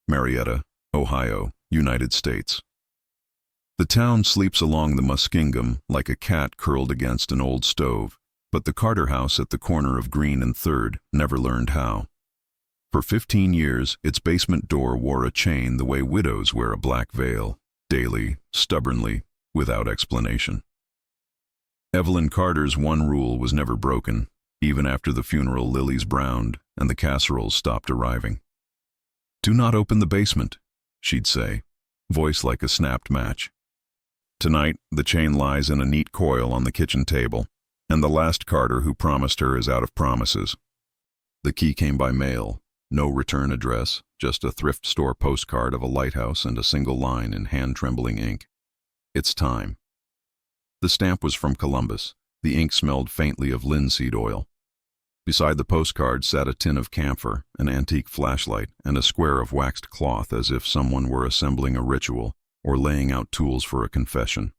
Marietta, Ohio, United States. The town sleeps along the Muskingum like a cat curled against an old stove, but the Carter house at the corner of Green and 3rd never learned how. For 15 years, its basement door wore a chain the way widows wear a black veil, daily, stubbornly, without explanation. Evelyn Carter's one rule was never broken, even after the funeral lilies browned and the casseroles stopped arriving. "Do not open the basement," she'd say, voice like a snapped match. Tonight, the chain lies in a neat coil on the kitchen table, and the last Carter who promised her is out of promises. The key came by mail, no return address, just a thrift store postcard of a lighthouse and a single line in hand-trembling ink. "It's time." The stamp was from Columbus. The ink smelled faintly of linseed oil. Beside the postcard sat a tin of camphor, an antique flashlight, and a square of waxed cloth, as if someone were assembling a ritual or laying out tools for a confession.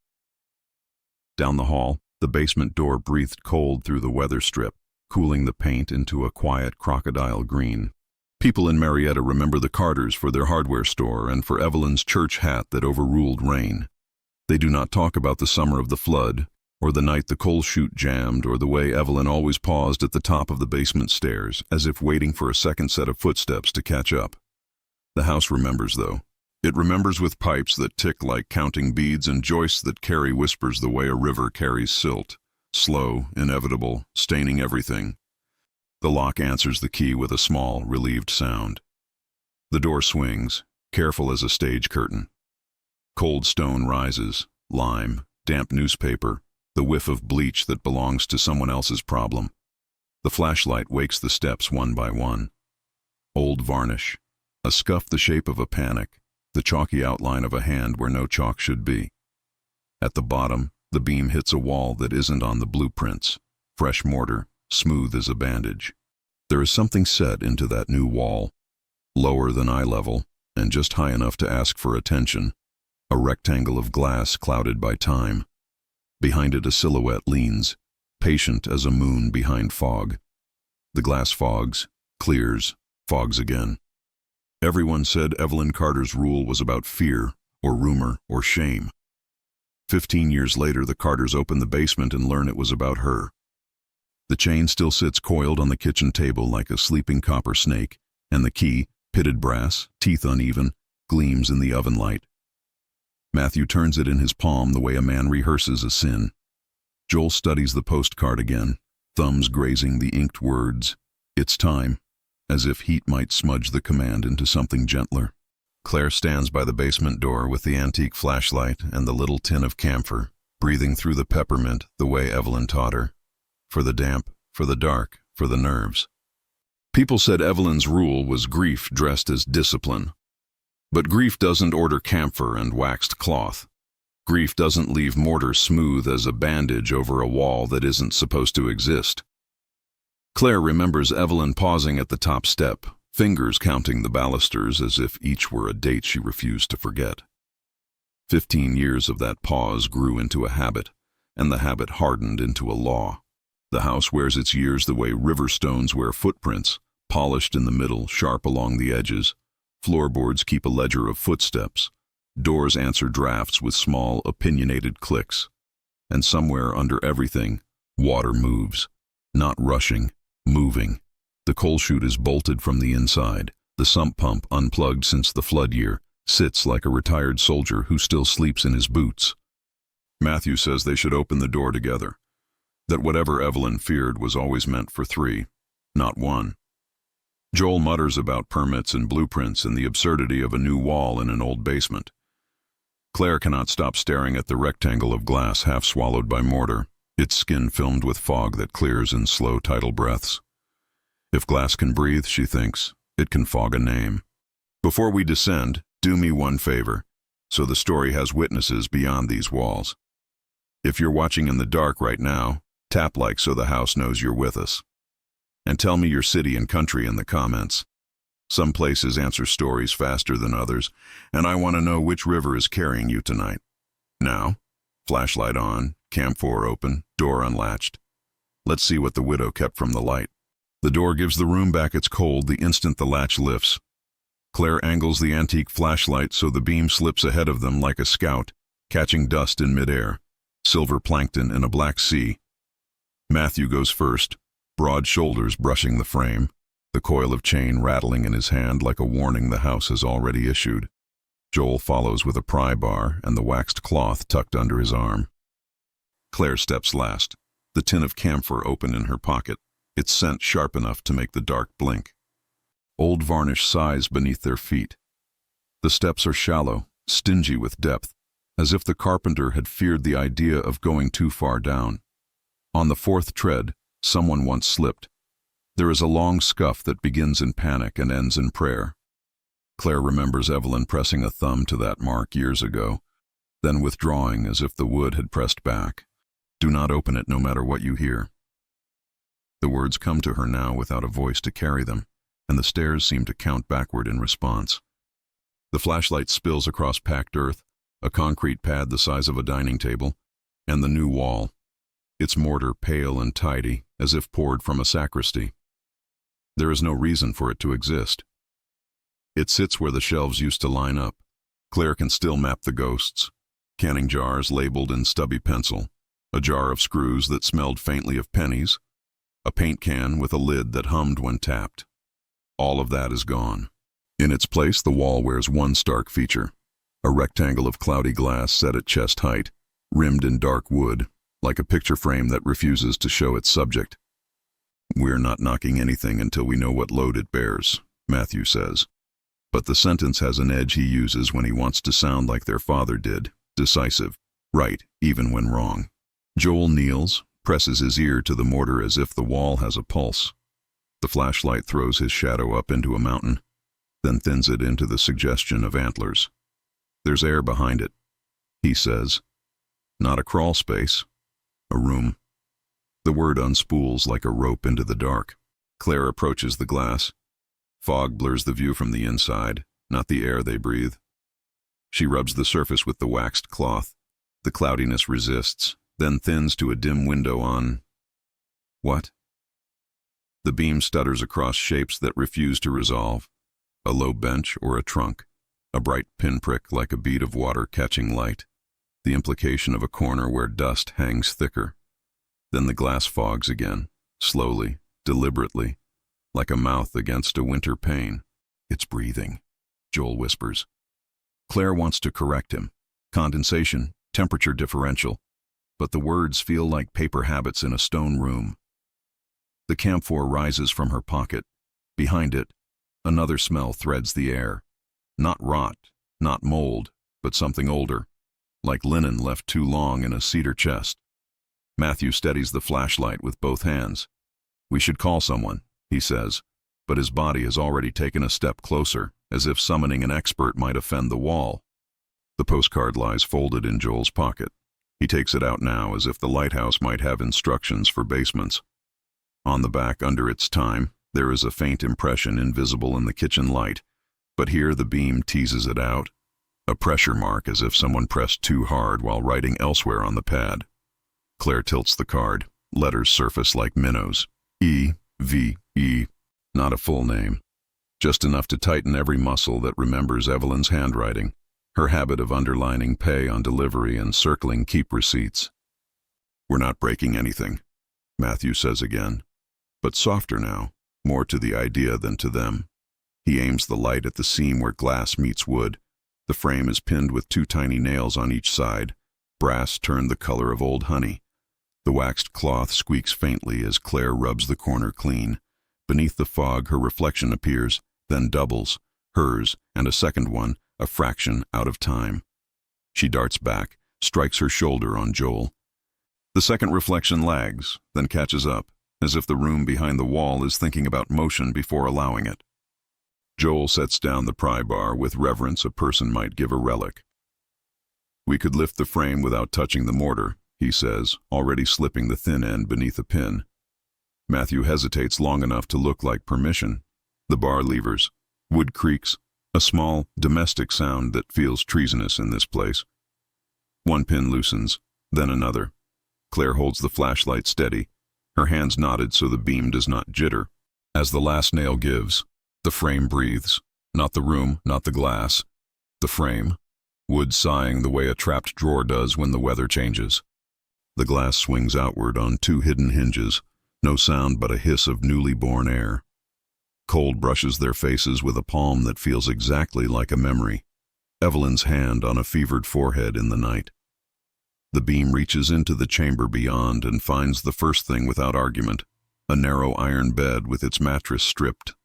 Down the hall, the basement door breathed cold through the weather strip, cooling the paint into a quiet crocodile green. People in Marietta remember the Carters for their hardware store and for Evelyn's church hat that overruled rain. They do not talk about the summer of the flood, or the night the coal chute jammed, or the way Evelyn always paused at the top of the basement stairs, as if waiting for a second set of footsteps to catch up. The house remembers, though. It remembers with pipes that tick like counting beads and joists that carry whispers the way a river carries silt, slow, inevitable, staining everything. The lock answers the key with a small, relieved sound. The door swings, careful as a stage curtain. Cold stone rises, lime, damp newspaper, the whiff of bleach that belongs to someone else's problem. The flashlight wakes the steps one by one. Old varnish, a scuff the shape of a panic, the chalky outline of a hand where no chalk should be. At the bottom, the beam hits a wall that isn't on the blueprints, fresh mortar, smooth as a bandage. There is something set into that new wall, lower than eye level, and just high enough to ask for attention, a rectangle of glass clouded by time. Behind it a silhouette leans, patient as a moon behind fog. The glass fogs, clears, fogs again. Everyone said Evelyn Carter's rule was about fear, or rumor, or shame. 15 years later, the Carters open the basement and learn it was about her. The chain still sits coiled on the kitchen table like a sleeping copper snake, and the key, pitted brass, teeth uneven, gleams in the oven light. Matthew turns it in his palm the way a man rehearses a sin. Joel studies the postcard again, thumbs grazing the inked words, "It's time," as if heat might smudge the command into something gentler. Claire stands by the basement door with the antique flashlight and the little tin of camphor, breathing through the peppermint the way Evelyn taught her. For the damp, for the dark, for the nerves. People said Evelyn's rule was grief dressed as discipline. But grief doesn't order camphor and waxed cloth. Grief doesn't leave mortar smooth as a bandage over a wall that isn't supposed to exist. Claire remembers Evelyn pausing at the top step, fingers counting the balusters as if each were a date she refused to forget. 15 years of that pause grew into a habit, and the habit hardened into a law. The house wears its years the way river stones wear footprints, polished in the middle, sharp along the edges. Floorboards keep a ledger of footsteps. Doors answer drafts with small, opinionated clicks. And somewhere under everything, water moves. Not rushing, moving. The coal chute is bolted from the inside. The sump pump, unplugged since the flood year, sits like a retired soldier who still sleeps in his boots. Matthew says they should open the door together. That whatever Evelyn feared was always meant for 3, not 1. Joel mutters about permits and blueprints and the absurdity of a new wall in an old basement. Claire cannot stop staring at the rectangle of glass half swallowed by mortar, its skin filmed with fog that clears in slow tidal breaths. If glass can breathe, she thinks, it can fog a name. Before we descend, do me one favor, so the story has witnesses beyond these walls. If you're watching in the dark right now, tap like so the house knows you're with us. And tell me your city and country in the comments. Some places answer stories faster than others, and I want to know which river is carrying you tonight. Now, flashlight on, camphor open, door unlatched. Let's see what the widow kept from the light. The door gives the room back its cold the instant the latch lifts. Claire angles the antique flashlight so the beam slips ahead of them like a scout, catching dust in midair, silver plankton in a black sea. Matthew goes first, broad shoulders brushing the frame, the coil of chain rattling in his hand like a warning the house has already issued. Joel follows with a pry bar and the waxed cloth tucked under his arm. Claire steps last, the tin of camphor open in her pocket, its scent sharp enough to make the dark blink. Old varnish sighs beneath their feet. The steps are shallow, stingy with depth, as if the carpenter had feared the idea of going too far down. On the fourth tread, someone once slipped. There is a long scuff that begins in panic and ends in prayer. Claire remembers Evelyn pressing a thumb to that mark years ago, then withdrawing as if the wood had pressed back. Do not open it no matter what you hear. The words come to her now without a voice to carry them, and the stairs seem to count backward in response. The flashlight spills across packed earth, a concrete pad the size of a dining table, and the new wall, its mortar pale and tidy, as if poured from a sacristy. There is no reason for it to exist. It sits where the shelves used to line up. Claire can still map the ghosts. Canning jars labeled in stubby pencil, a jar of screws that smelled faintly of pennies, a paint can with a lid that hummed when tapped. All of that is gone. In its place, the wall wears one stark feature, a rectangle of cloudy glass set at chest height, rimmed in dark wood, like a picture frame that refuses to show its subject. We're not knocking anything until we know what load it bears, Matthew says. But the sentence has an edge he uses when he wants to sound like their father did, decisive, right, even when wrong. Joel kneels, presses his ear to the mortar as if the wall has a pulse. The flashlight throws his shadow up into a mountain, then thins it into the suggestion of antlers. There's air behind it, he says. Not a crawl space, a room. The word unspools like a rope into the dark. Claire approaches the glass. Fog blurs the view from the inside, not the air they breathe. She rubs the surface with the waxed cloth. The cloudiness resists, then thins to a dim window on... What? The beam stutters across shapes that refuse to resolve. A low bench or a trunk. A bright pinprick like a bead of water catching light. The implication of a corner where dust hangs thicker. Then the glass fogs again, slowly, deliberately, like a mouth against a winter pane. It's breathing, Joel whispers. Claire wants to correct him. Condensation, temperature differential. But the words feel like paper habits in a stone room. The camphor rises from her pocket. Behind it, another smell threads the air. Not rot, not mold, but something older, like linen left too long in a cedar chest. Matthew steadies the flashlight with both hands. We should call someone, he says, but his body has already taken a step closer, as if summoning an expert might offend the wall. The postcard lies folded in Joel's pocket. He takes it out now as if the lighthouse might have instructions for basements. On the back, under its time, there is a faint impression invisible in the kitchen light, but here the beam teases it out. A pressure mark as if someone pressed too hard while writing elsewhere on the pad. Claire tilts the card. Letters surface like minnows. E-V-E. Not a full name. Just enough to tighten every muscle that remembers Evelyn's handwriting, her habit of underlining pay on delivery and circling keep receipts. We're not breaking anything, Matthew says again, but softer now, more to the idea than to them. He aims the light at the seam where glass meets wood. The frame is pinned with 2 tiny nails on each side, brass turned the color of old honey. The waxed cloth squeaks faintly as Claire rubs the corner clean. Beneath the fog, her reflection appears, then doubles, hers and a second one, a fraction out of time. She darts back, strikes her shoulder on Joel. The second reflection lags, then catches up, as if the room behind the wall is thinking about motion before allowing it. Joel sets down the pry bar with reverence a person might give a relic. We could lift the frame without touching the mortar, he says, already slipping the thin end beneath a pin. Matthew hesitates long enough to look like permission. The bar levers. Wood creaks. A small, domestic sound that feels treasonous in this place. One pin loosens, then another. Claire holds the flashlight steady, her hands knotted so the beam does not jitter. As the last nail gives, the frame breathes. Not the room, not the glass. The frame. Wood sighing the way a trapped drawer does when the weather changes. The glass swings outward on two hidden hinges, no sound but a hiss of newly born air. Cold brushes their faces with a palm that feels exactly like a memory. Evelyn's hand on a fevered forehead in the night. The beam reaches into the chamber beyond and finds the first thing without argument, a narrow iron bed with its mattress stripped,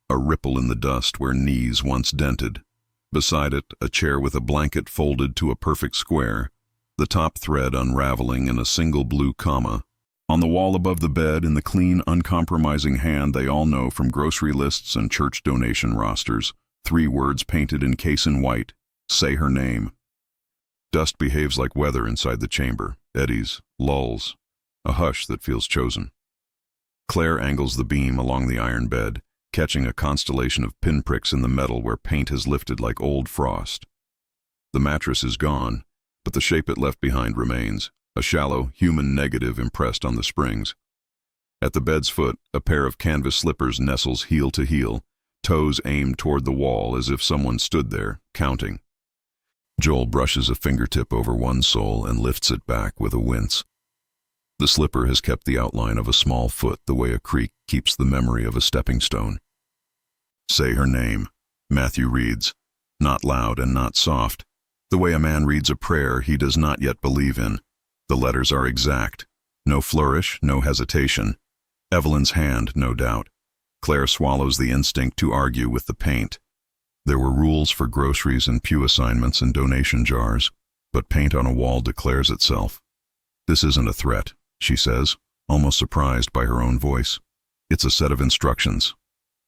a ripple in the dust where knees once dented. Beside it, a chair with a blanket folded to a perfect square, the top thread unraveling in a single blue comma. On the wall above the bed, in the clean, uncompromising hand they all know from grocery lists and church donation rosters, 3 words painted in case in white: say her name. Dust behaves like weather inside the chamber, eddies, lulls, a hush that feels chosen. Claire angles the beam along the iron bed, catching a constellation of pinpricks in the metal where paint has lifted like old frost. The mattress is gone, but the shape it left behind remains, a shallow, human negative impressed on the springs. At the bed's foot, a pair of canvas slippers nestles heel to heel, toes aimed toward the wall as if someone stood there, counting. Joel brushes a fingertip over one sole and lifts it back with a wince. The slipper has kept the outline of a small foot the way a creek keeps the memory of a stepping stone. Say her name, Matthew reads, not loud and not soft, the way a man reads a prayer he does not yet believe in. The letters are exact. No flourish, no hesitation. Evelyn's hand, no doubt. Claire swallows the instinct to argue with the paint. There were rules for groceries and pew assignments and donation jars, but paint on a wall declares itself. This isn't a threat, she says, almost surprised by her own voice. It's a set of instructions.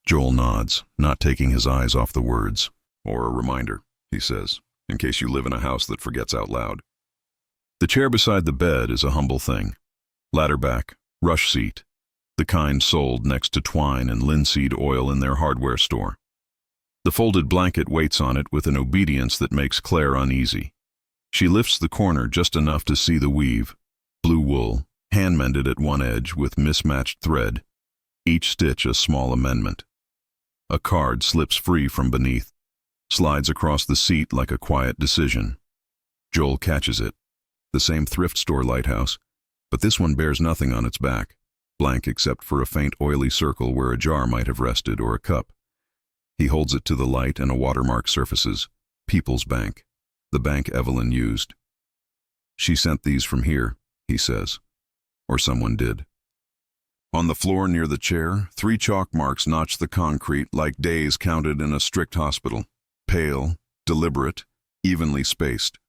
Joel nods, not taking his eyes off the words. Or a reminder, he says, in case you live in a house that forgets out loud. The chair beside the bed is a humble thing. Ladder back, rush seat, the kind sold next to twine and linseed oil in their hardware store. The folded blanket waits on it with an obedience that makes Claire uneasy. She lifts the corner just enough to see the weave, blue wool, hand-mended at one edge with mismatched thread, each stitch a small amendment. A card slips free from beneath, slides across the seat like a quiet decision. Joel catches it. The same thrift store lighthouse, but this one bears nothing on its back, blank except for a faint oily circle where a jar might have rested or a cup. He holds it to the light and a watermark surfaces. People's Bank, the bank Evelyn used. She sent these from here, he says. Or someone did. On the floor near the chair, 3 chalk marks notch the concrete like days counted in a strict hospital. Pale, deliberate, evenly spaced.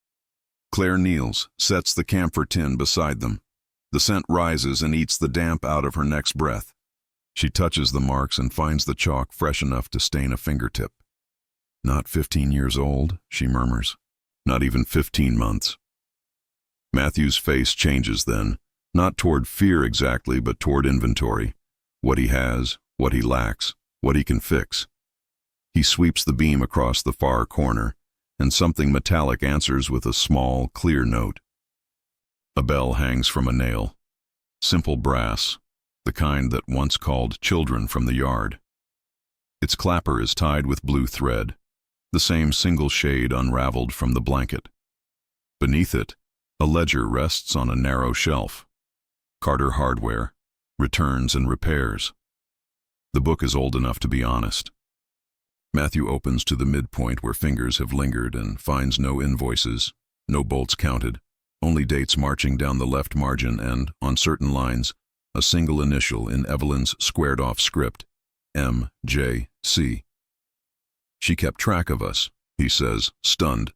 Claire kneels, sets the camphor tin beside them. The scent rises and eats the damp out of her next breath. She touches the marks and finds the chalk fresh enough to stain a fingertip. Not 15 years old, she murmurs. Not even 15 months. Matthew's face changes then, not toward fear exactly, but toward inventory. What he has, what he lacks, what he can fix. He sweeps the beam across the far corner, and something metallic answers with a small, clear note. A bell hangs from a nail. Simple brass, the kind that once called children from the yard. Its clapper is tied with blue thread, the same single shade unraveled from the blanket. Beneath it, a ledger rests on a narrow shelf. Carter Hardware, Returns and Repairs. The book is old enough to be honest. Matthew opens to the midpoint where fingers have lingered and finds no invoices, no bolts counted, only dates marching down the left margin and, on certain lines, a single initial in Evelyn's squared-off script, M.J.C. She kept track of us, he says, stunned.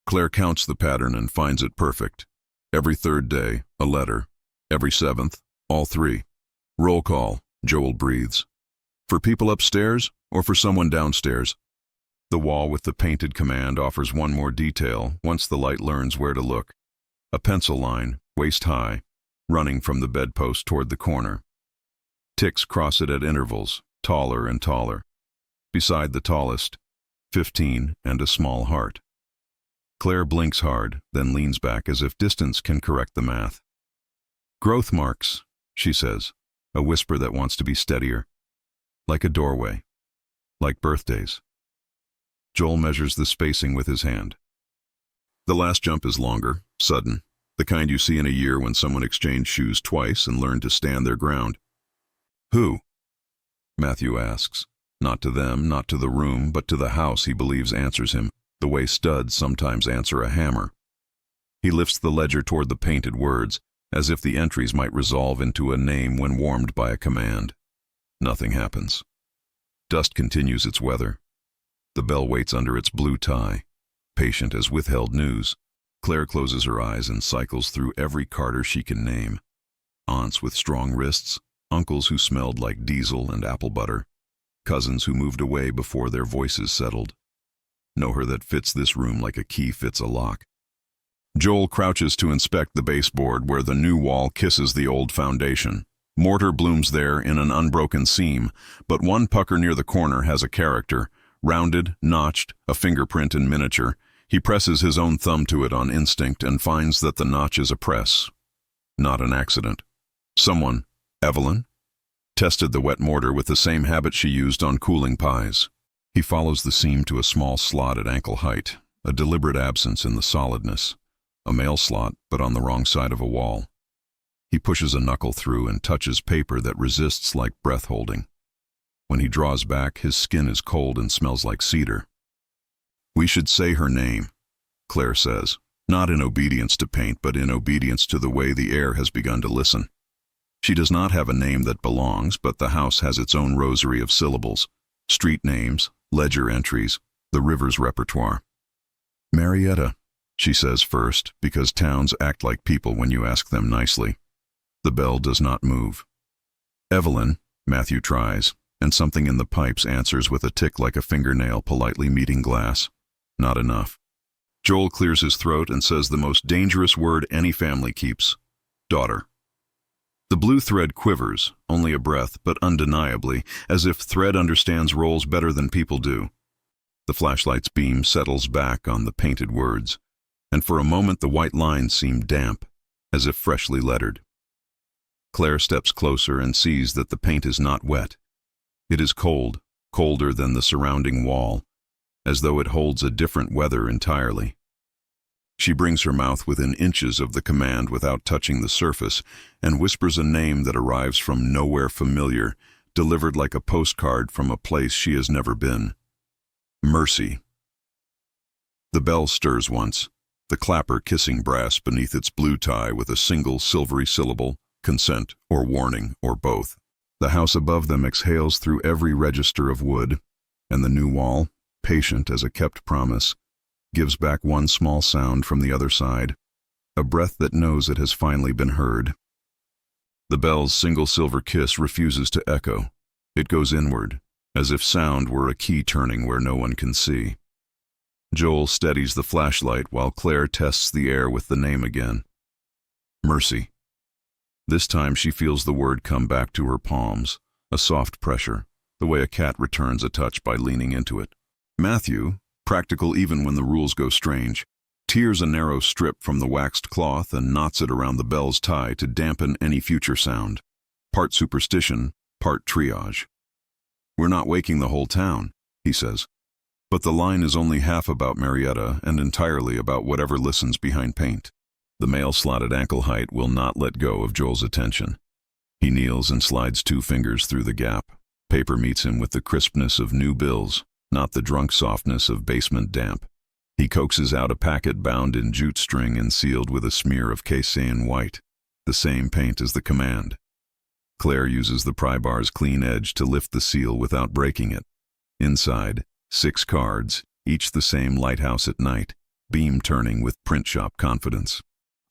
Claire counts the pattern and finds it perfect. Every 3rd day, a letter. Every 7th, all 3. Roll call, Joel breathes. For people upstairs or for someone downstairs? The wall with the painted command offers one more detail once the light learns where to look. A pencil line, waist high, running from the bedpost toward the corner. Ticks cross it at intervals, taller and taller. Beside the tallest, 15 and a small heart. Claire blinks hard, then leans back as if distance can correct the math. Growth marks, she says, a whisper that wants to be steadier. Like a doorway. Like birthdays. Joel measures the spacing with his hand. The last jump is longer, sudden, the kind you see in a year when someone exchanged shoes twice and learned to stand their ground. Who? Matthew asks. Not to them, not to the room, but to the house he believes answers him, the way studs sometimes answer a hammer. He lifts the ledger toward the painted words, as if the entries might resolve into a name when warmed by a command. Nothing happens. Dust continues its weather. The bell waits under its blue tie, patient as withheld news. Claire closes her eyes and cycles through every Carter she can name. Aunts with strong wrists, uncles who smelled like diesel and apple butter, cousins who moved away before their voices settled. Know her that fits this room like a key fits a lock. Joel crouches to inspect the baseboard where the new wall kisses the old foundation. Mortar blooms there in an unbroken seam, but one pucker near the corner has a character, rounded, notched, a fingerprint in miniature. He presses his own thumb to it on instinct and finds that the notch is a press. Not an accident. Someone, Evelyn, tested the wet mortar with the same habit she used on cooling pies. He follows the seam to a small slot at ankle height, a deliberate absence in the solidness. A mail slot, but on the wrong side of a wall. He pushes a knuckle through and touches paper that resists like breath-holding. When he draws back, his skin is cold and smells like cedar. We should say her name, Claire says, not in obedience to paint, but in obedience to the way the air has begun to listen. She does not have a name that belongs, but the house has its own rosary of syllables, street names, ledger entries, the river's repertoire. Marietta, she says first, because towns act like people when you ask them nicely. The bell does not move. Evelyn, Matthew tries, and something in the pipes answers with a tick like a fingernail politely meeting glass. Not enough. Joel clears his throat and says the most dangerous word any family keeps. Daughter. The blue thread quivers, only a breath, but undeniably, as if thread understands roles better than people do. The flashlight's beam settles back on the painted words, and for a moment the white lines seem damp, as if freshly lettered. Claire steps closer and sees that the paint is not wet. It is cold, colder than the surrounding wall, as though it holds a different weather entirely. She brings her mouth within inches of the command without touching the surface and whispers a name that arrives from nowhere familiar, delivered like a postcard from a place she has never been. Mercy. The bell stirs once, the clapper kissing brass beneath its blue tie with a single silvery syllable, consent or warning or both. The house above them exhales through every register of wood, and the new wall, patient as a kept promise, gives back one small sound from the other side, a breath that knows it has finally been heard. The bell's single silver kiss refuses to echo. It goes inward, as if sound were a key turning where no one can see. Joel steadies the flashlight while Claire tests the air with the name again. Mercy. This time she feels the word come back to her palms, a soft pressure, the way a cat returns a touch by leaning into it. Matthew, practical even when the rules go strange, tears a narrow strip from the waxed cloth and knots it around the bell's tie to dampen any future sound. Part superstition, part triage. We're not waking the whole town, he says. But the line is only half about Marietta and entirely about whatever listens behind paint. The mail slot at ankle height will not let go of Joel's attention. He kneels and slides 2 fingers through the gap. Paper meets him with the crispness of new bills, not the drunk softness of basement damp. He coaxes out a packet bound in jute string and sealed with a smear of casein white, the same paint as the command. Claire uses the pry bar's clean edge to lift the seal without breaking it. Inside, 6 cards, each the same lighthouse at night, beam turning with print shop confidence.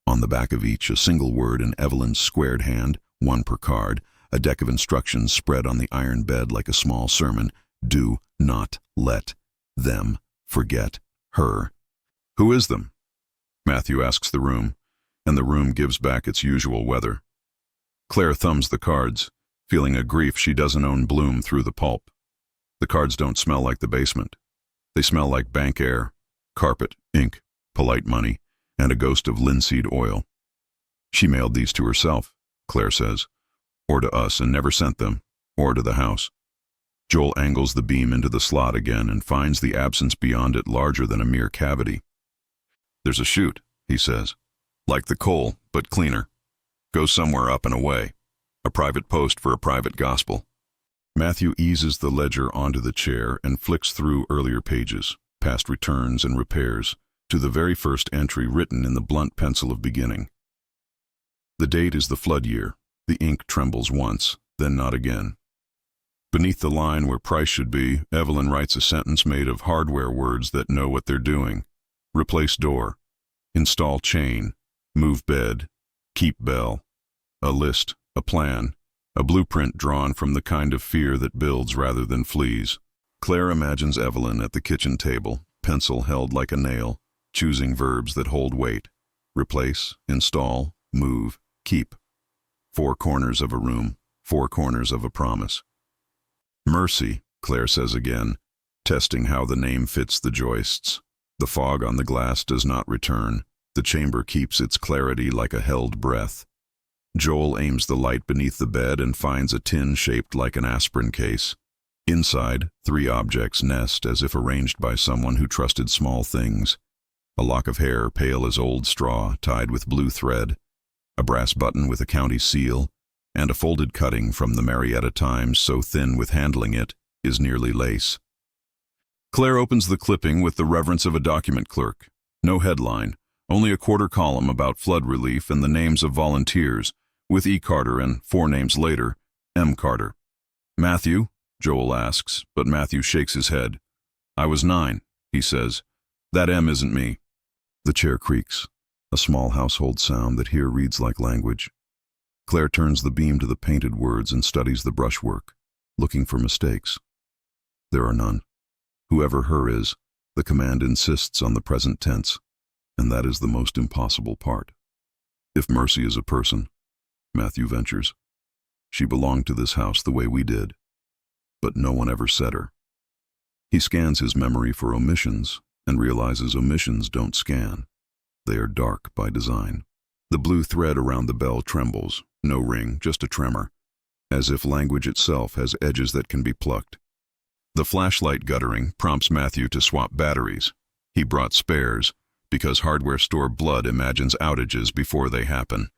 On the back of each, a single word in Evelyn's squared hand, 1 per card, a deck of instructions spread on the iron bed like a small sermon. Do not let them forget her. Who is them? Matthew asks the room, and the room gives back its usual weather. Claire thumbs the cards, feeling a grief she doesn't own bloom through the pulp. The cards don't smell like the basement. They smell like bank air, carpet, ink, polite money, and a ghost of linseed oil. She mailed these to herself, Claire says, or to us and never sent them, or to the house. Joel angles the beam into the slot again and finds the absence beyond it larger than a mere cavity. "There's a chute," he says. "Like the coal, but cleaner. Goes somewhere up and away. A private post for a private gospel." Matthew eases the ledger onto the chair and flicks through earlier pages, past returns and repairs, to the very first entry written in the blunt pencil of beginning. The date is the flood year. The ink trembles once, then not again. Beneath the line where price should be, Evelyn writes a sentence made of hardware words that know what they're doing. Replace door. Install chain. Move bed. Keep bell. A list. A plan. A blueprint drawn from the kind of fear that builds rather than flees. Claire imagines Evelyn at the kitchen table, pencil held like a nail, choosing verbs that hold weight. Replace, install, move, keep. 4 corners of a room, 4 corners of a promise. Mercy, Claire says again, testing how the name fits the joists. The fog on the glass does not return. The chamber keeps its clarity like a held breath. Joel aims the light beneath the bed and finds a tin shaped like an aspirin case. Inside, 3 objects nest as if arranged by someone who trusted small things. A lock of hair pale as old straw tied with blue thread, a brass button with a county seal, and a folded cutting from the Marietta Times so thin with handling it is nearly lace. Claire opens the clipping with the reverence of a document clerk. No headline, only a quarter column about flood relief and the names of volunteers, with E. Carter and 4 names later, M. Carter. "Matthew?" Joel asks, but Matthew shakes his head. "I was 9, he says. "That M isn't me." The chair creaks, a small household sound that here reads like language. Claire turns the beam to the painted words and studies the brushwork, looking for mistakes. There are none. Whoever her is, the command insists on the present tense, and that is the most impossible part. If Mercy is a person, Matthew ventures, she belonged to this house the way we did, but no one ever said her. He scans his memory for omissions and realizes omissions don't scan. They are dark by design. The blue thread around the bell trembles, no ring, just a tremor, as if language itself has edges that can be plucked. The flashlight guttering prompts Matthew to swap batteries. He brought spares, because hardware store blood imagines outages before they happen.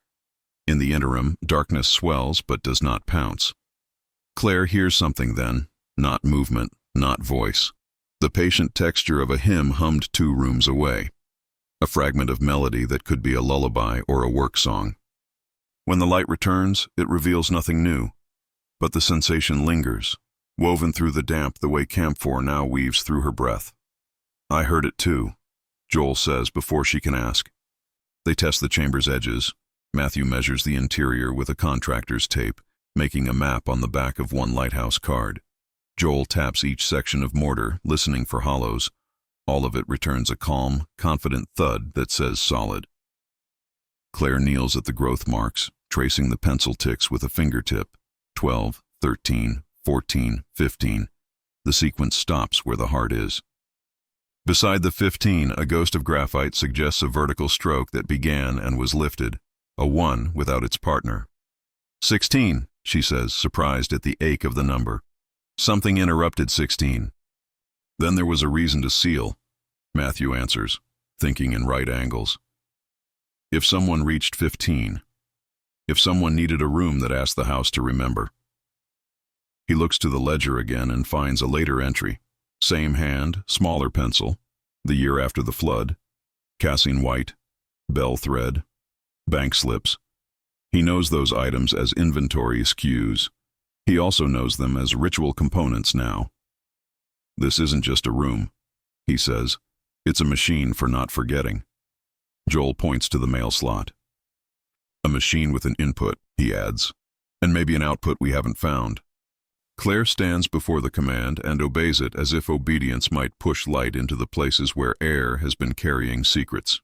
In the interim, darkness swells but does not pounce. Claire hears something then, not movement, not voice. The patient texture of a hymn hummed 2 rooms away. A fragment of melody that could be a lullaby or a work song. When the light returns, it reveals nothing new, but the sensation lingers, woven through the damp the way camphor now weaves through her breath. "I heard it too," Joel says before she can ask. They test the chamber's edges. Matthew measures the interior with a contractor's tape, making a map on the back of one lighthouse card. Joel taps each section of mortar, listening for hollows. All of it returns a calm, confident thud that says solid. Claire kneels at the growth marks, tracing the pencil ticks with a fingertip. 12, 13, 14, 15. The sequence stops where the heart is. Beside the 15, a ghost of graphite suggests a vertical stroke that began and was lifted, a 1 without its partner. 16, she says, surprised at the ache of the number. Something interrupted 16. Then there was a reason to seal, Matthew answers, thinking in right angles. If someone reached 15, if someone needed a room that asked the house to remember. He looks to the ledger again and finds a later entry. Same hand, smaller pencil, the year after the flood, cassine white, bell thread, bank slips. He knows those items as inventory SKUs. He also knows them as ritual components now. This isn't just a room, he says. It's a machine for not forgetting. Joel points to the mail slot. A machine with an input, he adds, and maybe an output we haven't found. Claire stands before the command and obeys it as if obedience might push light into the places where air has been carrying secrets.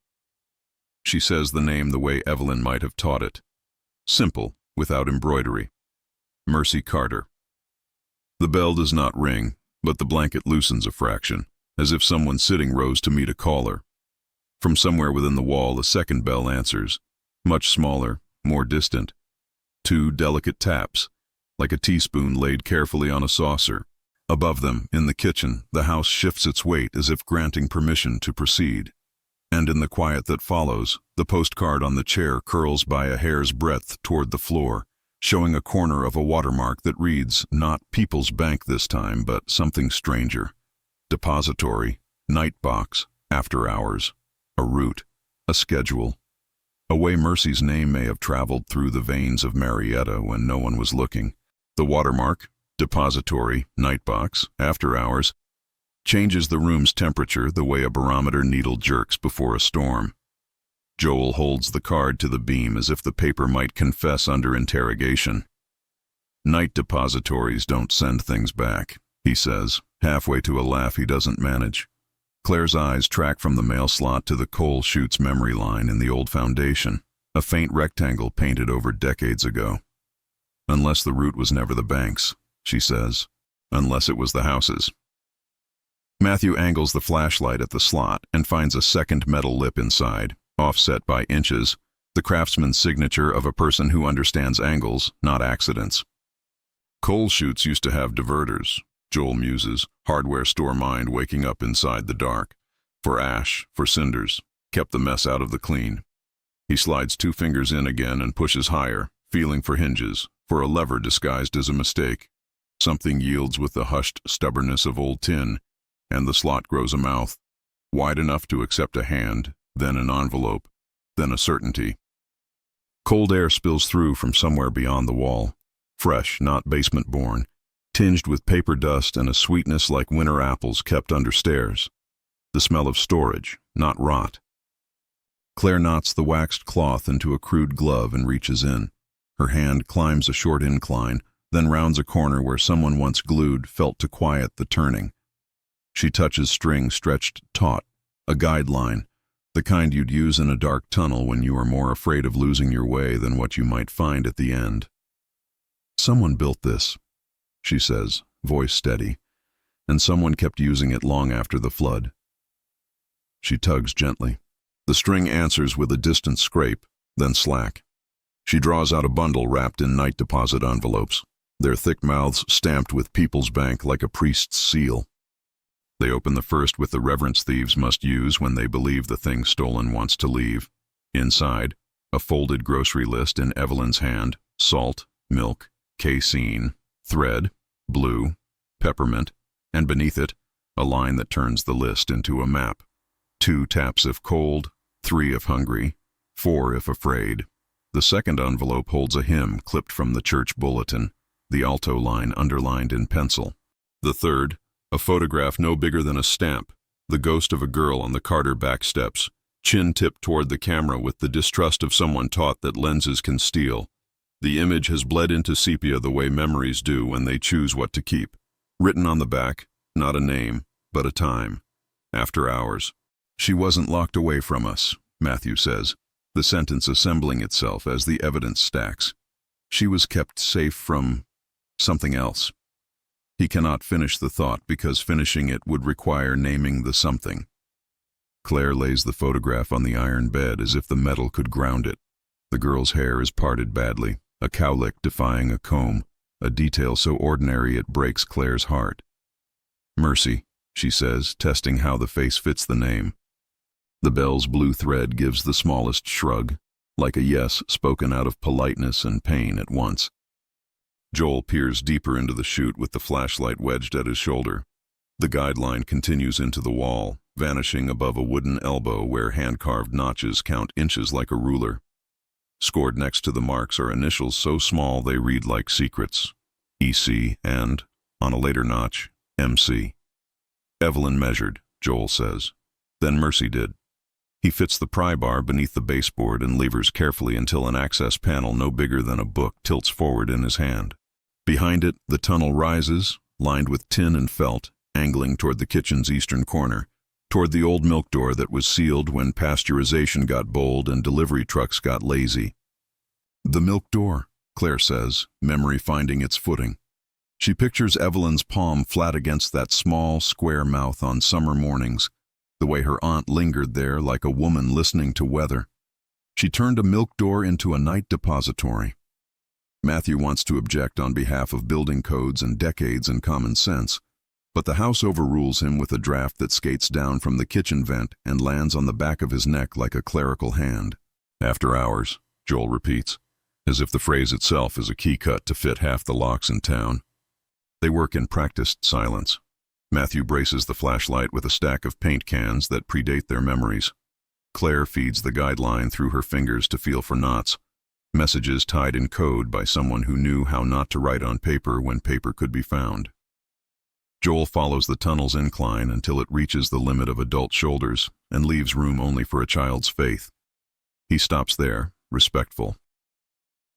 She says the name the way Evelyn might have taught it. Simple, without embroidery. Mercy Carter. The bell does not ring, but the blanket loosens a fraction, as if someone sitting rose to meet a caller. From somewhere within the wall, a second bell answers, much smaller, more distant. 2 delicate taps, like a teaspoon laid carefully on a saucer. Above them, in the kitchen, the house shifts its weight as if granting permission to proceed. And in the quiet that follows, the postcard on the chair curls by a hair's breadth toward the floor, showing a corner of a watermark that reads, not People's Bank this time, but something stranger. Depository, night box, after hours, a route, a schedule. A way Mercy's name may have traveled through the veins of Marietta when no one was looking. The watermark, depository, night box, after hours, changes the room's temperature the way a barometer needle jerks before a storm. Joel holds the card to the beam as if the paper might confess under interrogation. Night depositories don't send things back, he says, halfway to a laugh he doesn't manage. Claire's eyes track from the mail slot to the coal chute's memory line in the old foundation, a faint rectangle painted over decades ago. Unless the route was never the bank's, she says. Unless it was the house's. Matthew angles the flashlight at the slot and finds a second metal lip inside, offset by inches, the craftsman's signature of a person who understands angles, not accidents. Coal chutes used to have diverters, Joel muses, hardware store mind waking up inside the dark. For ash, for cinders, kept the mess out of the clean. He slides 2 fingers in again and pushes higher, feeling for hinges, for a lever disguised as a mistake. Something yields with the hushed stubbornness of old tin, and the slot grows a mouth, wide enough to accept a hand, then an envelope, then a certainty. Cold air spills through from somewhere beyond the wall, fresh, not basement-borne, tinged with paper dust and a sweetness like winter apples kept under stairs. The smell of storage, not rot. Claire knots the waxed cloth into a crude glove and reaches in. Her hand climbs a short incline, then rounds a corner where someone once glued felt to quiet the turning. She touches string stretched taut, a guideline, the kind you'd use in a dark tunnel when you are more afraid of losing your way than what you might find at the end. Someone built this, she says, voice steady, and someone kept using it long after the flood. She tugs gently. The string answers with a distant scrape, then slack. She draws out a bundle wrapped in night deposit envelopes, their thick mouths stamped with People's Bank like a priest's seal. They open the first with the reverence thieves must use when they believe the thing stolen wants to leave. Inside, a folded grocery list in Evelyn's hand, salt, milk, casein, thread, blue, peppermint, and beneath it, a line that turns the list into a map. 2 taps if cold, 3 if hungry, 4 if afraid. The second envelope holds a hymn clipped from the church bulletin, the alto line underlined in pencil. The third, a photograph no bigger than a stamp, the ghost of a girl on the Carter back steps, chin tipped toward the camera with the distrust of someone taught that lenses can steal. The image has bled into sepia the way memories do when they choose what to keep. Written on the back, not a name, but a time. After hours. She wasn't locked away from us, Matthew says, the sentence assembling itself as the evidence stacks. She was kept safe from something else. He cannot finish the thought because finishing it would require naming the something. Claire lays the photograph on the iron bed as if the metal could ground it. The girl's hair is parted badly, a cowlick defying a comb, a detail so ordinary it breaks Claire's heart. Mercy, she says, testing how the face fits the name. The bell's blue thread gives the smallest shrug, like a yes spoken out of politeness and pain at once. Joel peers deeper into the chute with the flashlight wedged at his shoulder. The guideline continues into the wall, vanishing above a wooden elbow where hand-carved notches count inches like a ruler. Scored next to the marks are initials so small they read like secrets, EC and, on a later notch, MC. Evelyn measured, Joel says. Then Mercy did. He fits the pry bar beneath the baseboard and levers carefully until an access panel no bigger than a book tilts forward in his hand. Behind it, the tunnel rises, lined with tin and felt, angling toward the kitchen's eastern corner, toward the old milk door that was sealed when pasteurization got bold and delivery trucks got lazy. The milk door, Claire says, memory finding its footing. She pictures Evelyn's palm flat against that small, square mouth on summer mornings, the way her aunt lingered there like a woman listening to weather. She turned a milk door into a night depository. Matthew wants to object on behalf of building codes and decades and common sense, But the house overrules him with a draft that skates down from the kitchen vent and lands on the back of his neck like a clerical hand. "After hours," Joel repeats, as if the phrase itself is a key cut to fit half the locks in town. They work in practiced silence. Matthew braces the flashlight with a stack of paint cans that predate their memories. Claire feeds the guideline through her fingers to feel for knots, messages tied in code by someone who knew how not to write on paper when paper could be found. Joel follows the tunnel's incline until it reaches the limit of adult shoulders and leaves room only for a child's faith. He stops there, respectful.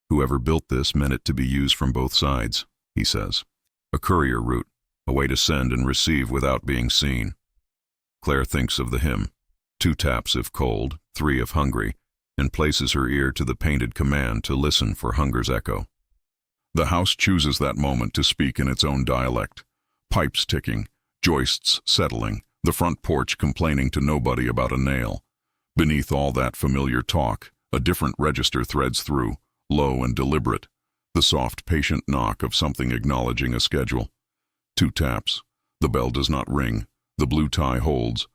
"Whoever built this meant it to be used from both sides," he says. "A courier route, a way to send and receive without being seen." Claire thinks of the hymn, 2 taps if cold, 3 if hungry, and places her ear to the painted command to listen for hunger's echo. The house chooses that moment to speak in its own dialect. Pipes ticking, joists settling, the front porch complaining to nobody about a nail. Beneath all that familiar talk, a different register threads through, low and deliberate, the soft, patient knock of something acknowledging a schedule. 2 taps. The bell does not ring. The blue tie holds.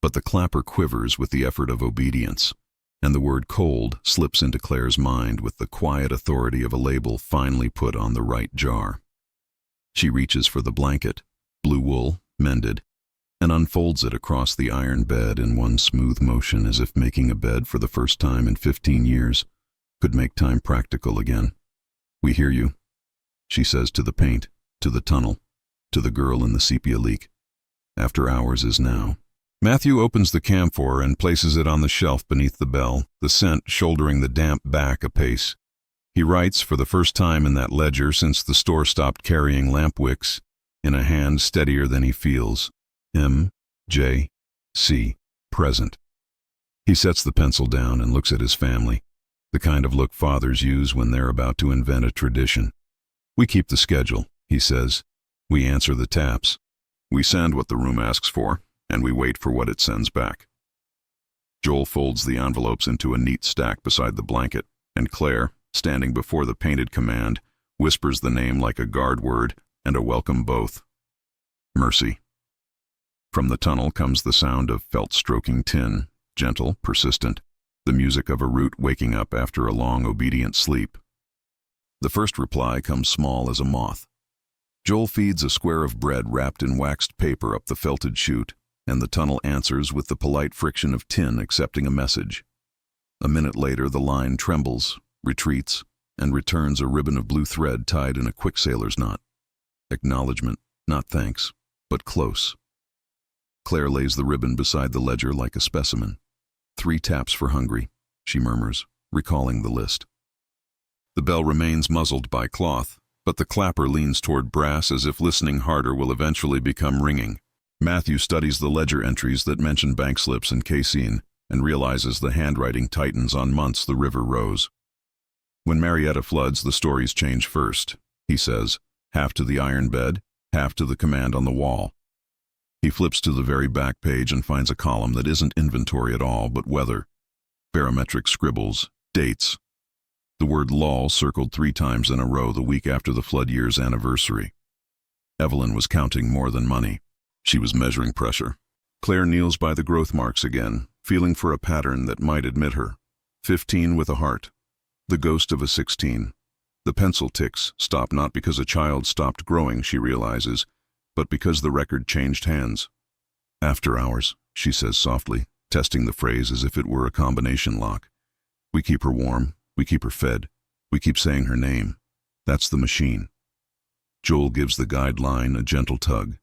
But the clapper quivers with the effort of obedience, and the word cold slips into Claire's mind with the quiet authority of a label finally put on the right jar. She reaches for the blanket, blue wool, mended, and unfolds it across the iron bed in one smooth motion as if making a bed for the first time in 15 years could make time practical again. "We hear you," she says to the paint, to the tunnel, to the girl in the sepia leak. "After hours is now." Matthew opens the camphor and places it on the shelf beneath the bell, the scent shouldering the damp back a pace. He writes, for the first time in that ledger since the store stopped carrying lamp wicks, in a hand steadier than he feels, M.J.C. present. He sets the pencil down and looks at his family, the kind of look fathers use when they're about to invent a tradition. "We keep the schedule," he says. "We answer the taps. We send what the room asks for, and we wait for what it sends back." Joel folds the envelopes into a neat stack beside the blanket, and Claire, standing before the painted command, whispers the name like a guard word and a welcome both. "Mercy." From the tunnel comes the sound of felt stroking tin, gentle, persistent, the music of a root waking up after a long, obedient sleep. The first reply comes small as a moth. Joel feeds a square of bread wrapped in waxed paper up the felted chute, and the tunnel answers with the polite friction of tin accepting a message. A minute later the line trembles, retreats, and returns a ribbon of blue thread tied in a quick sailor's knot. Acknowledgement, not thanks, but close. Claire lays the ribbon beside the ledger like a specimen. 3 taps for hungry, she murmurs, recalling the list. The bell remains muzzled by cloth, but the clapper leans toward brass as if listening harder will eventually become ringing. Matthew studies the ledger entries that mention bank slips and casein and realizes the handwriting tightens on months the river rose. When Marietta floods, the stories change first, he says, half to the iron bed, half to the command on the wall. He flips to the very back page and finds a column that isn't inventory at all, but weather. Barometric scribbles, dates. The word lull circled 3 times in a row the week after the flood year's anniversary. Evelyn was counting more than money. She was measuring pressure. Claire kneels by the growth marks again, feeling for a pattern that might admit her. 15 with a heart. The ghost of a 16. The pencil ticks stop not because a child stopped growing, she realizes, but because the record changed hands. "After hours," she says softly, testing the phrase as if it were a combination lock. "We keep her warm, we keep her fed, we keep saying her name. That's the machine." Joel gives the guide line a gentle tug.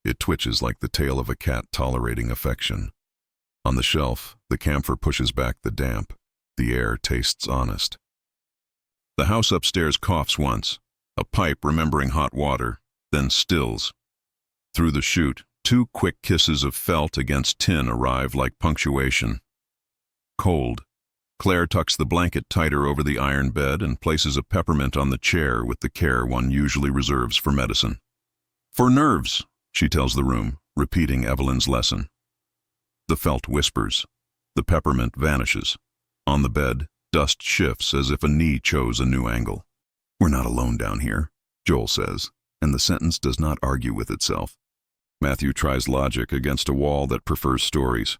It twitches like the tail of a cat tolerating affection. On the shelf, the camphor pushes back the damp. The air tastes honest. The house upstairs coughs once, a pipe remembering hot water, then stills. Through the chute, 2 quick kisses of felt against tin arrive like punctuation. Cold. Claire tucks the blanket tighter over the iron bed and places a peppermint on the chair with the care one usually reserves for medicine. "For nerves," she tells the room, repeating Evelyn's lesson. The felt whispers. The peppermint vanishes. On the bed, dust shifts as if a knee chose a new angle. "We're not alone down here," Joel says, and the sentence does not argue with itself. Matthew tries logic against a wall that prefers stories.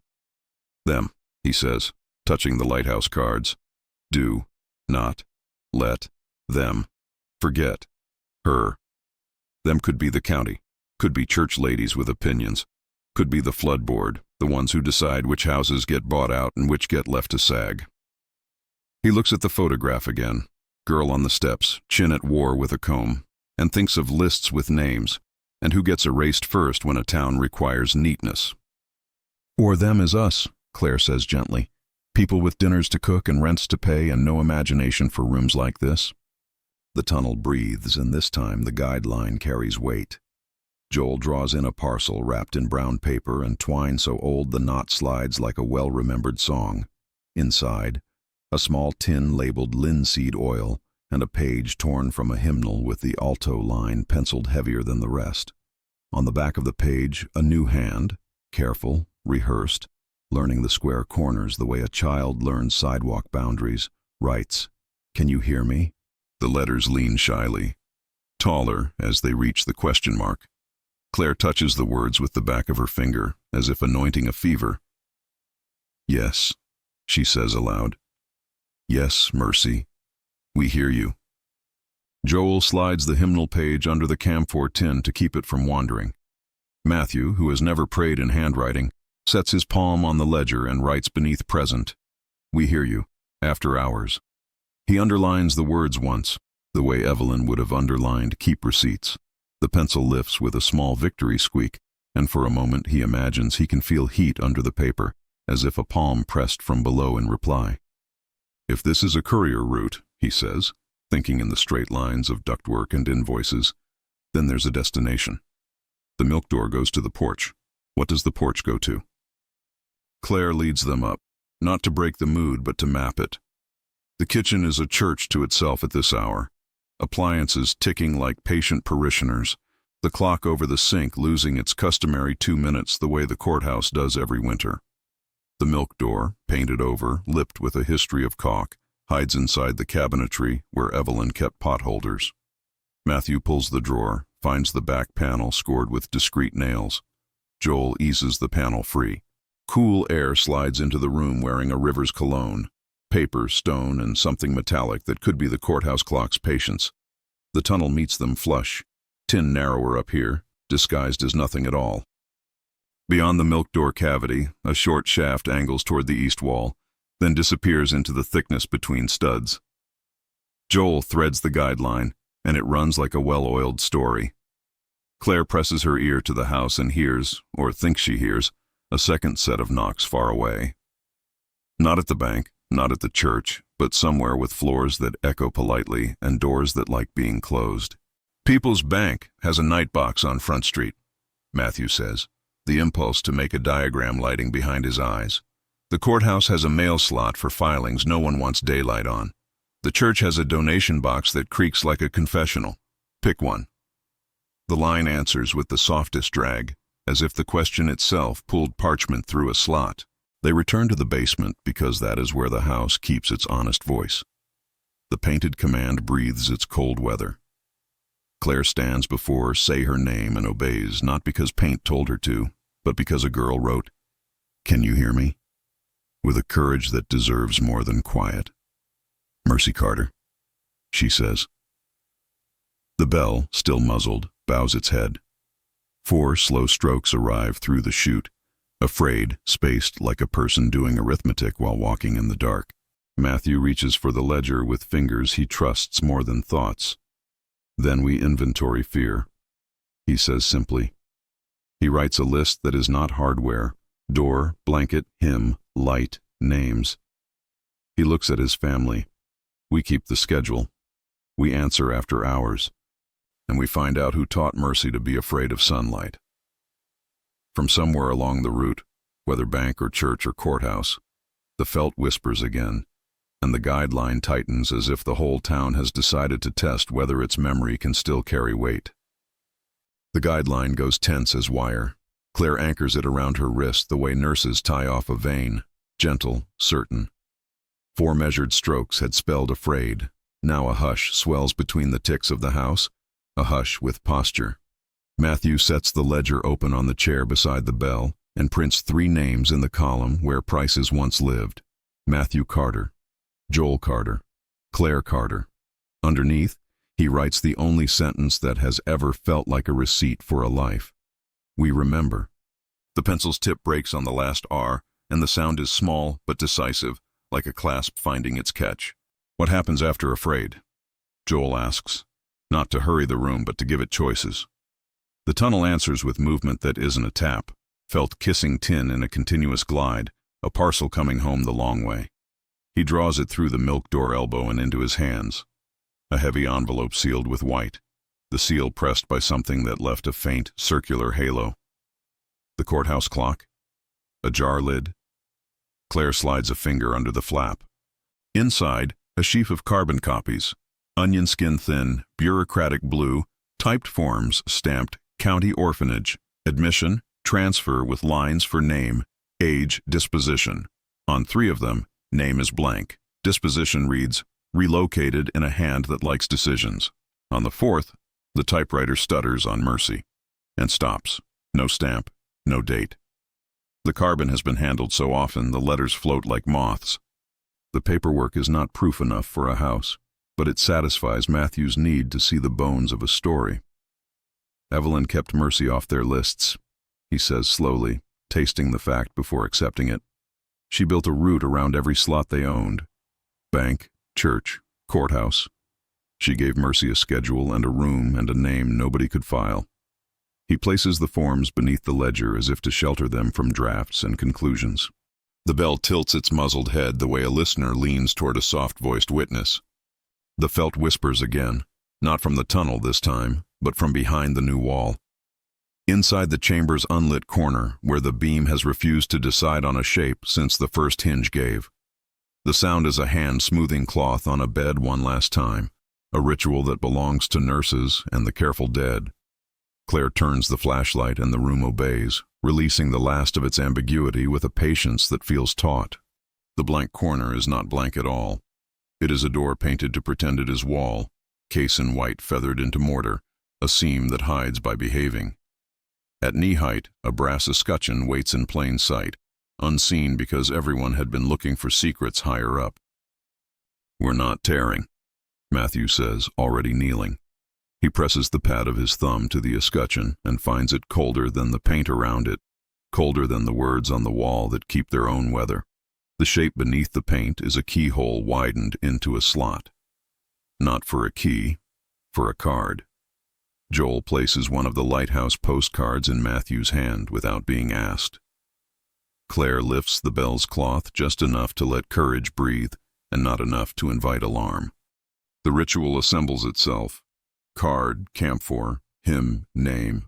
Them, he says, touching the lighthouse cards. Do, not, let, them, forget, her. Them could be the county, could be church ladies with opinions, could be the flood board, the ones who decide which houses get bought out and which get left to sag. He looks at the photograph again, girl on the steps, chin at war with a comb, and thinks of lists with names, and who gets erased first when a town requires neatness. Or them is us, Claire says gently. People with dinners to cook and rents to pay and no imagination for rooms like this. The tunnel breathes, and this time the guideline carries weight. Joel draws in a parcel wrapped in brown paper and twine so old the knot slides like a well-remembered song. Inside, a small tin labeled linseed oil and a page torn from a hymnal with the alto line penciled heavier than the rest. On the back of the page, a new hand, careful, rehearsed, learning the square corners the way a child learns sidewalk boundaries, writes, "Can you hear me?" The letters lean shyly, taller as they reach the question mark. Claire touches the words with the back of her finger, as if anointing a fever. "Yes," she says aloud. "Yes, Mercy. We hear you." Joel slides the hymnal page under the camphor tin to keep it from wandering. Matthew, who has never prayed in handwriting, sets his palm on the ledger and writes beneath present, "We hear you, after hours." He underlines the words once, the way Evelyn would have underlined keep receipts. The pencil lifts with a small victory squeak, and for a moment he imagines he can feel heat under the paper, as if a palm pressed from below in reply. "If this is a courier route," he says, thinking in the straight lines of ductwork and invoices, "then there's a destination. The milk door goes to the porch. What does the porch go to?" Claire leads them up, not to break the mood but to map it. The kitchen is a church to itself at this hour, appliances ticking like patient parishioners, the clock over the sink losing its customary 2 minutes the way the courthouse does every winter. The milk door, painted over, lipped with a history of caulk, hides inside the cabinetry where Evelyn kept potholders. Matthew pulls the drawer, finds the back panel scored with discreet nails. Joel eases the panel free. Cool air slides into the room wearing a river's cologne, paper, stone, and something metallic that could be the courthouse clock's patience. The tunnel meets them flush, tin narrower up here, disguised as nothing at all. Beyond the milk door cavity, a short shaft angles toward the east wall, then disappears into the thickness between studs. Joel threads the guideline, and it runs like a well-oiled story. Claire presses her ear to the house and hears, or thinks she hears, a second set of knocks far away. Not at the bank, not at the church, but somewhere with floors that echo politely and doors that like being closed. "People's Bank has a night box on Front Street," Matthew says, the impulse to make a diagram lighting behind his eyes. "The courthouse has a mail slot for filings no one wants daylight on. The church has a donation box that creaks like a confessional. Pick one." The line answers with the softest drag, as if the question itself pulled parchment through a slot. They return to the basement because that is where the house keeps its honest voice. The painted command breathes its cold weather. Claire stands before Say Her Name and obeys, not because paint told her to, but because a girl wrote, "Can you hear me?" with a courage that deserves more than quiet. "Mercy Carter," she says. The bell, still muzzled, bows its head. 4 slow strokes arrive through the chute, afraid, spaced like a person doing arithmetic while walking in the dark. Matthew reaches for the ledger with fingers he trusts more than thoughts. "Then we inventory fear," he says simply. He writes a list that is not hardware: door, blanket, hymn, light, names. He looks at his family. We keep the schedule. We answer after hours. And we find out who taught Mercy to be afraid of sunlight. From somewhere along the route, whether bank or church or courthouse, the felt whispers again, and the guideline tightens as if the whole town has decided to test whether its memory can still carry weight. The guideline goes tense as wire. Claire anchors it around her wrist the way nurses tie off a vein, gentle, certain. 4 measured strokes had spelled afraid. Now a hush swells between the ticks of the house, A hush with posture. Matthew sets the ledger open on the chair beside the bell and prints 3 names in the column where Prices once lived. Matthew Carter, Joel Carter, Claire Carter. Underneath, he writes the only sentence that has ever felt like a receipt for a life. We remember. The pencil's tip breaks on the last R, and the sound is small but decisive, like a clasp finding its catch. What happens after afraid? Joel asks, not to hurry the room but to give it choices. The tunnel answers with movement that isn't a tap, felt kissing tin in a continuous glide, a parcel coming home the long way. He draws it through the milk door elbow and into his hands. A heavy envelope sealed with white, the seal pressed by something that left a faint, circular halo. The courthouse clock? A jar lid? Claire slides a finger under the flap. Inside, a sheaf of carbon copies, onion skin thin, bureaucratic blue, typed forms stamped County Orphanage, admission, transfer with lines for name, age, disposition. On 3 of them, name is blank. Disposition reads, relocated in a hand that likes decisions. On the 4th, the typewriter stutters on mercy and stops. No stamp, no date. The carbon has been handled so often the letters float like moths. The paperwork is not proof enough for a house, but it satisfies Matthew's need to see the bones of a story. Evelyn kept Mercy off their lists, he says slowly, tasting the fact before accepting it. She built a route around every slot they owned. Bank, church, courthouse. She gave Mercy a schedule and a room and a name nobody could file. He places the forms beneath the ledger as if to shelter them from drafts and conclusions. The bell tilts its muzzled head the way a listener leans toward a soft-voiced witness. The felt whispers again, not from the tunnel this time, but from behind the new wall. Inside the chamber's unlit corner, where the beam has refused to decide on a shape since the first hinge gave. The sound is a hand smoothing cloth on a bed one last time, a ritual that belongs to nurses and the careful dead. Claire turns the flashlight and the room obeys, releasing the last of its ambiguity with a patience that feels taut. The blank corner is not blank at all. It is a door painted to pretend it is wall, case in white feathered into mortar, a seam that hides by behaving. At knee height, a brass escutcheon waits in plain sight, unseen because everyone had been looking for secrets higher up. We're not tearing, Matthew says, already kneeling. He presses the pad of his thumb to the escutcheon and finds it colder than the paint around it, colder than the words on the wall that keep their own weather. The shape beneath the paint is a keyhole widened into a slot. Not for a key, for a card. Joel places one of the lighthouse postcards in Matthew's hand without being asked. Claire lifts the bell's cloth just enough to let courage breathe and not enough to invite alarm. The ritual assembles itself. Card, camphor, hymn, name.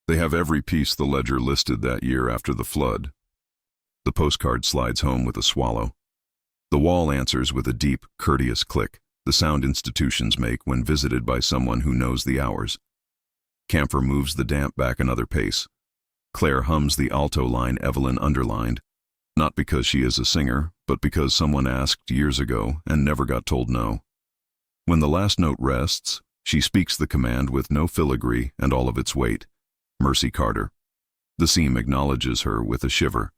They have every piece the ledger listed that year after the flood. The postcard slides home with a swallow. The wall answers with a deep, courteous click, the sound institutions make when visited by someone who knows the hours. Camphor moves the damp back another pace. Claire hums the alto line Evelyn underlined, not because she is a singer, but because someone asked years ago and never got told no. When the last note rests, she speaks the command with no filigree and all of its weight. Mercy Carter. The seam acknowledges her with a shiver.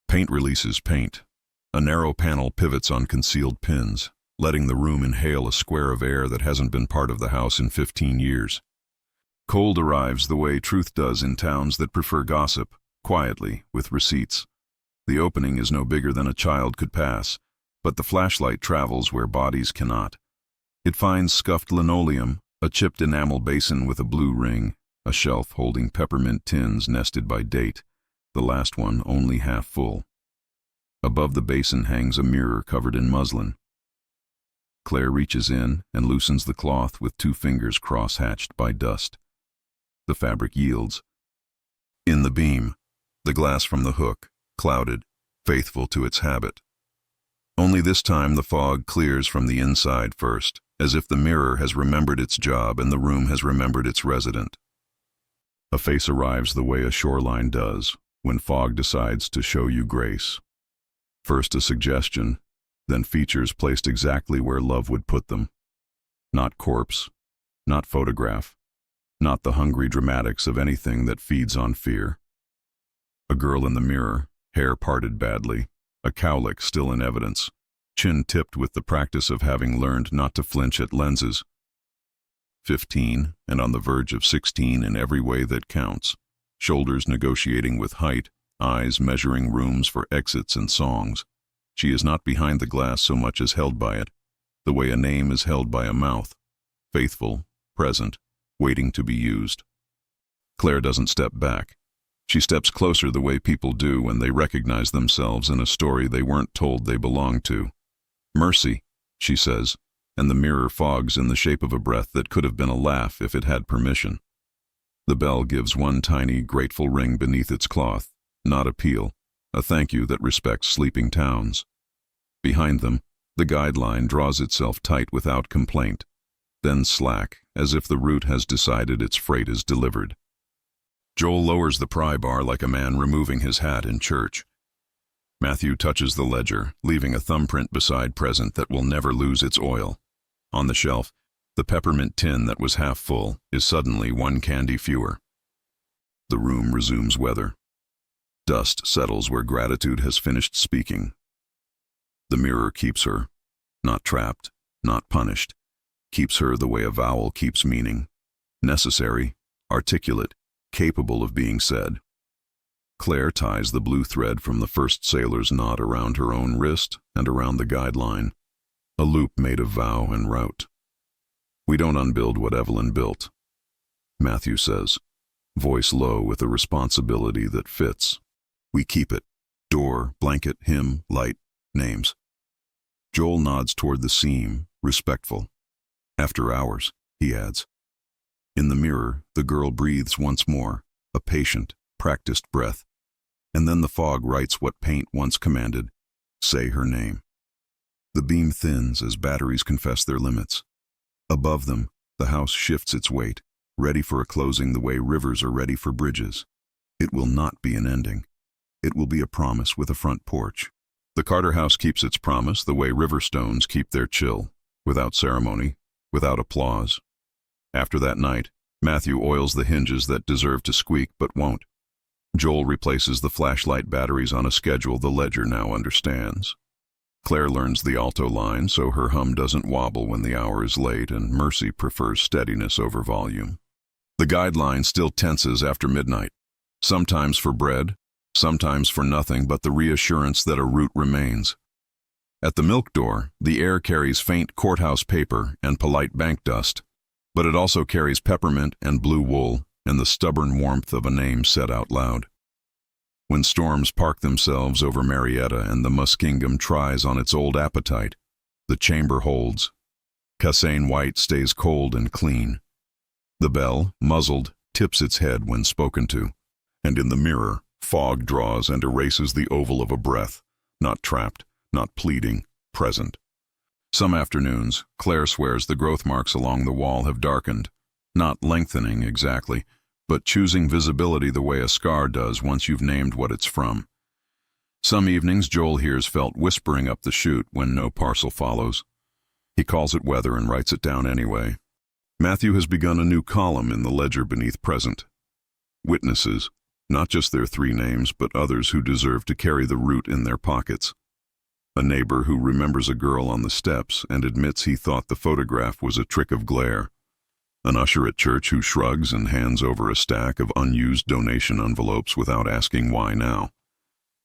Paint releases paint. A narrow panel pivots on concealed pins, letting the room inhale a square of air that hasn't been part of the house in 15 years. Cold arrives the way truth does in towns that prefer gossip, quietly, with receipts. The opening is no bigger than a child could pass, but the flashlight travels where bodies cannot. It finds scuffed linoleum, a chipped enamel basin with a blue ring, a shelf holding peppermint tins nested by date, the last one only half full. Above the basin hangs a mirror covered in muslin. Claire reaches in and loosens the cloth with 2 fingers cross-hatched by dust. The fabric yields. In the beam, the glass from the hook, clouded, faithful to its habit. Only this time the fog clears from the inside first, as if the mirror has remembered its job and the room has remembered its resident. A face arrives the way a shoreline does, when fog decides to show you grace. First a suggestion, then features placed exactly where love would put them. Not corpse, not photograph, not the hungry dramatics of anything that feeds on fear. A girl in the mirror, hair parted badly, a cowlick still in evidence, chin tipped with the practice of having learned not to flinch at lenses. 15, and on the verge of 16 in every way that counts, shoulders negotiating with height, eyes measuring rooms for exits and songs. She is not behind the glass so much as held by it, the way a name is held by a mouth, faithful, present, waiting to be used. Claire doesn't step back. She steps closer the way people do when they recognize themselves in a story they weren't told they belonged to. "Mercy," she says, and the mirror fogs in the shape of a breath that could have been a laugh if it had permission. The bell gives one tiny, grateful ring beneath its cloth, not a peal, a thank you that respects sleeping towns. Behind them, the guideline draws itself tight without complaint, then slack, as if the route has decided its freight is delivered. Joel lowers the pry bar like a man removing his hat in church. Matthew touches the ledger, leaving a thumbprint beside present that will never lose its oil. On the shelf, the peppermint tin that was half full is suddenly one candy fewer. The room resumes weather. Dust settles where gratitude has finished speaking. The mirror keeps her, not trapped, not punished, keeps her the way a vowel keeps meaning, necessary, articulate, capable of being said. Claire ties the blue thread from the first sailor's knot around her own wrist and around the guideline, a loop made of vow and route. "We don't unbuild what Evelyn built," Matthew says, voice low with a responsibility that fits. "We keep it. Door, blanket, hymn, light, names." Joel nods toward the seam, respectful. "After hours," he adds. In the mirror, the girl breathes once more, a patient, practiced breath. And then the fog writes what paint once commanded: say her name. The beam thins as batteries confess their limits. Above them, the house shifts its weight, ready for a closing the way rivers are ready for bridges. It will not be an ending. It will be a promise with a front porch. The Carter house keeps its promise the way river stones keep their chill, without ceremony, without applause. After that night, Matthew oils the hinges that deserve to squeak but won't. Joel replaces the flashlight batteries on a schedule the ledger now understands. Claire learns the alto line so her hum doesn't wobble when the hour is late, and Mercy prefers steadiness over volume. The guideline still tenses after midnight, sometimes for bread, sometimes for nothing but the reassurance that a route remains. At the milk door, the air carries faint courthouse paper and polite bank dust, but it also carries peppermint and blue wool and the stubborn warmth of a name said out loud. When storms park themselves over Marietta and the Muskingum tries on its old appetite, the chamber holds. Cassane white stays cold and clean. The bell, muzzled, tips its head when spoken to, and in the mirror, fog draws and erases the oval of a breath, not trapped, not pleading, present. Some afternoons, Claire swears the growth marks along the wall have darkened, not lengthening exactly, but choosing visibility the way a scar does once you've named what it's from. Some evenings Joel hears felt whispering up the chute when no parcel follows. He calls it weather and writes it down anyway. Matthew has begun a new column in the ledger beneath present. Witnesses, not just their 3 names, but others who deserve to carry the root in their pockets. A neighbor who remembers a girl on the steps and admits he thought the photograph was a trick of glare. An usher at church who shrugs and hands over a stack of unused donation envelopes without asking why now.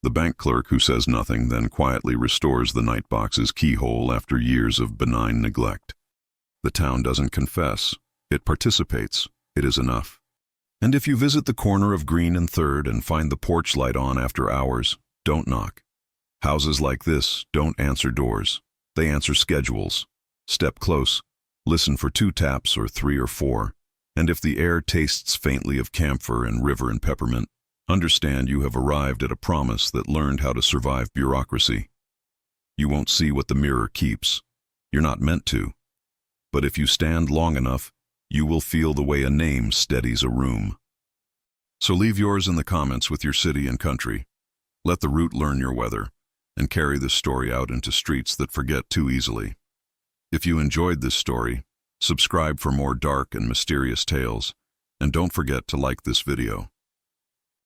The bank clerk who says nothing, then quietly restores the night box's keyhole after years of benign neglect. The town doesn't confess. It participates. It is enough. And if you visit the corner of Green and 3rd and find the porch light on after hours, don't knock. Houses like this don't answer doors. They answer schedules. Step close. Listen for 2 taps or 3 or 4, and if the air tastes faintly of camphor and river and peppermint, understand you have arrived at a promise that learned how to survive bureaucracy. You won't see what the mirror keeps. You're not meant to. But if you stand long enough, you will feel the way a name steadies a room. So leave yours in the comments with your city and country. Let the root learn your weather, and carry this story out into streets that forget too easily. If you enjoyed this story, Subscribe for more dark and mysterious tales, and don't forget to like this video.